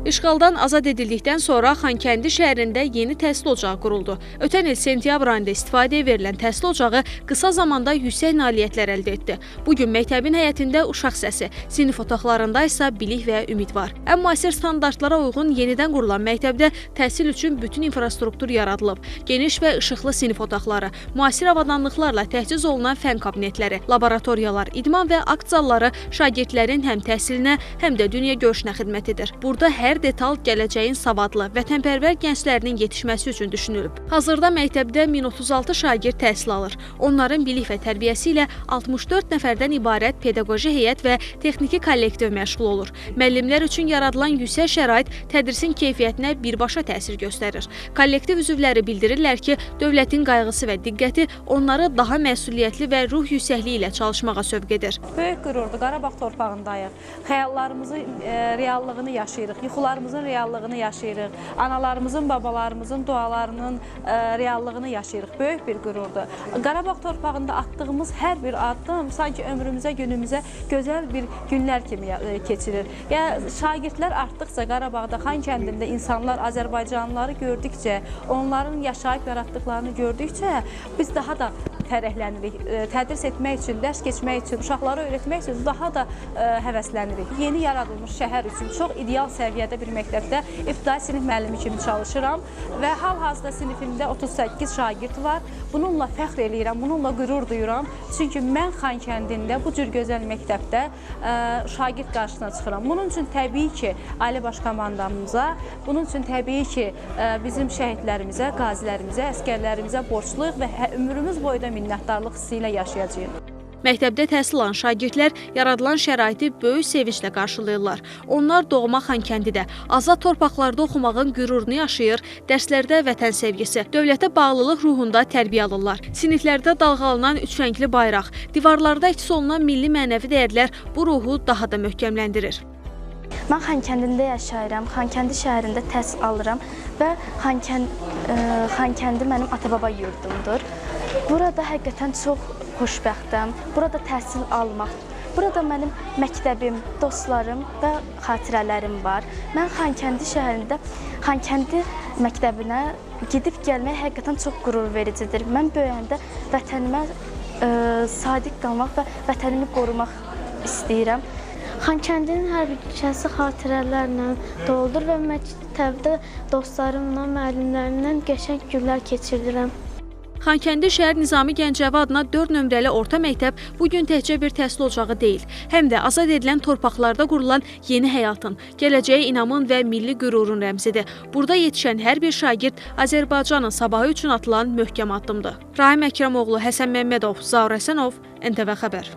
İşğaldan azad edildikdən sonra Xankəndi şəhərində yeni təhsil ocağı quruldu. Ötən il sentyabr ayında istifadəyə verilən təhsil ocağı qısa zamanda yüksək nailiyyətlər əldə etdi. Bugün məktəbin həyətində uşaq səsi, sinif otaqlarında isə bilik və ümid var. Ən müasir standartlara uyğun yenidən qurulan məktəbdə təhsil üçün bütün infrastruktur yaradılıb. Geniş və işıqlı sinif otaqları, müasir avadanlıqlarla təchiz olunan fən kabinetləri, laboratoriyalar, idman və akt zalları şagirdlərin həm təhsilinə, həm də dünya görüşünə xidmət edir. Burada hər detal gələcəyin savadlı, vətənpərvər gənclərinin yetişməsi üçün düşünülüb. Hazırda məktəbdə 1036 şagird təhsil alır. Onların bilik və tərbiyəsi ilə 64 nəfərdən ibarət pedaqoji heyət və texniki kollektiv məşğul olur. Müəllimlər üçün yaradılan yüksək şərait tədrisin keyfiyyətinə birbaşa təsir göstərir. Kollektiv üzvləri bildirirlər ki, dövlətin qayğısı və diqqəti onları daha məsuliyyətli və ruh yüksəkliyi ilə çalışmağa sövq edir. Böyük qürurdur, Qarabağ torpağındayıq. Xəyallarımızın reallığını yaşayırıq, yuxularımızın reallığını yaşayırıq, analarımızın, babalarımızın dualarının reallığını yaşayırıq. Böyük bir qürurdur. Qarabağ torpağında atdığımız hər bir addım sanki ömrümüzə, günümüzə gözəl bir günlər kimi keçirir. Şagirdlər artdıqca Qarabağda, Xankəndində insanlar Azərbaycanlıları gördükcə, onların yaşayıb yaratdıqlarını gördükcə biz daha da fərəhlənirik. Tədris etmək üçün, dərs keçmək üçün, uşaqları öyrətmək üçün daha da həvəslənirik. Yeni yaradılmış şəhər üçün çox ideal səviyyədə bir məktəbdə ibtidai sinif müəllimi kimi çalışıram və hal-hazırda sinifimdə 38 şagird var. Bununla fəxr eləyirəm, bununla qürur duyuram. Çünki mən Xankəndində bu cür gözəl məktəbdə şagird qarşısına çıxıram. Bunun üçün təbii ki, Ali Baş Komandamıza, bunun üçün təbii ki, bizim şəhidlərimizə, qazilərimizə, əskərlərimizə borcluyuq və ömrümüz boyda minnətdarlıq hissi ilə yaşayacağıq. Məktəbdə təhsil alan şagirdlər yaradılan şəraiti böyük sevinclə qarşılayırlar. Onlar doğma Xankəndidə, azad torpaqlarda oxumağın qürurunu yaşayır, dərslərdə vətən sevgisi, dövlətə bağlılıq ruhunda tərbiyə alırlar. Siniflərdə dalğalanan üç rəngli bayraq, divarlarda əks olunan milli mənəvi dəyərlər bu ruhu daha da möhkəmləndirir. Mən Xankəndində yaşayıram, Xankəndi şəhərində təhsil alıram və Xankəndi mənim ata-baba yurdumdur. Burada həqiqətən çox xoşbəxtəm, burada təhsil almaq, burada mənim məktəbim, dostlarım və xatirələrim var. Mən Xankəndi şəhərində, Xankəndi məktəbinə gedib gəlmək həqiqətən çox qürur vericidir. Mən böyüyəndə vətənimə sadiq qalmaq və vətənimi qorumaq istəyirəm. Xankəndinin hər bir küçəsi xatirələrlə doludur və məktəbdə dostlarımla, müəllimlərimlə qəşəng günlər keçirirəm. Xankəndi şəhər Nizami Gəncəvi adına 4 nömrəli orta məktəb bugün təkcə bir təhsil ocağı deyil, həm də azad edilən torpaqlarda qurulan yeni həyatın, gələcəyə inamın və milli qürurun rəmzidir. Burada yetişən hər bir şagird Azərbaycanın sabahı üçün atılan möhkəm addımdır. Rahim Əkrəmoğlu, Həsən Məmmədov, Zaur Həsənov, NTV Xəbər.